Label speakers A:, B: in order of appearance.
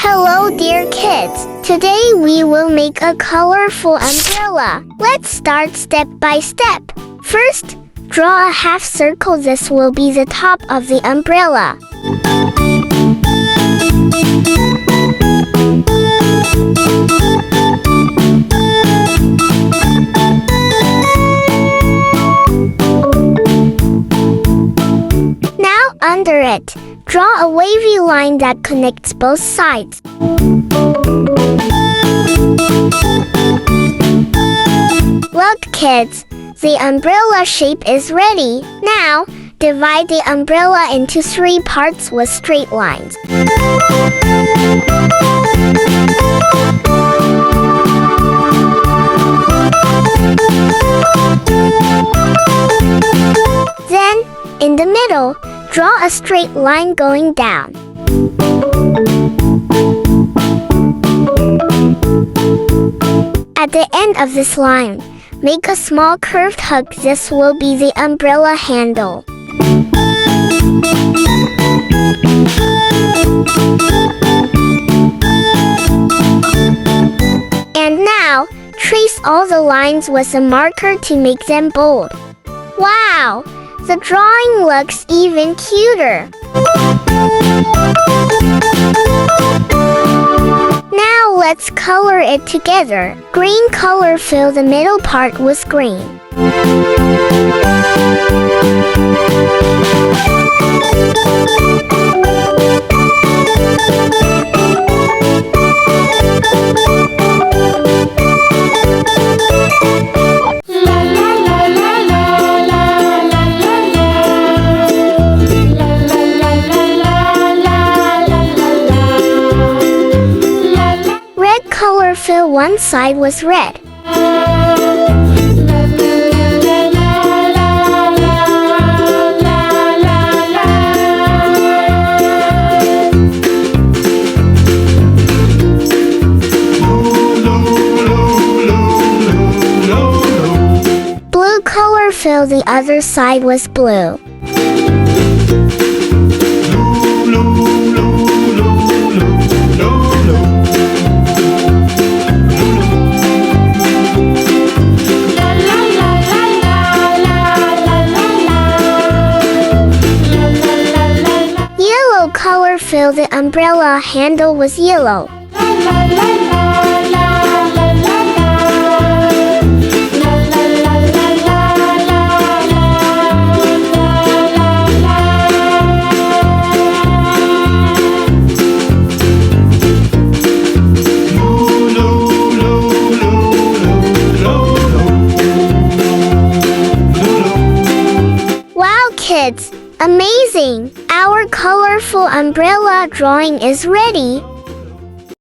A: Hello dear kids! Today we will make a colorful umbrella. Let's start step by step. First, draw a half circle. This will be the top of the umbrella. Now under it, draw a wavy line that connects both sides. Look kids, the umbrella shape is ready. Now, divide the umbrella into 3 parts with straight lines. Then, in the middle, draw a straight line going down. At the end of this line, make a small curved hook. This will be the umbrella handle. And now, trace all the lines with a marker to make them bold. Wow! The drawing looks even cuter. Now let's color it together. Green color, fill the middle part with green. Fill one side with red. Blue color, fill the other side with blue. Color, fill the umbrella handle with yellow. Wow kids! Amazing! Our colorful umbrella drawing is ready.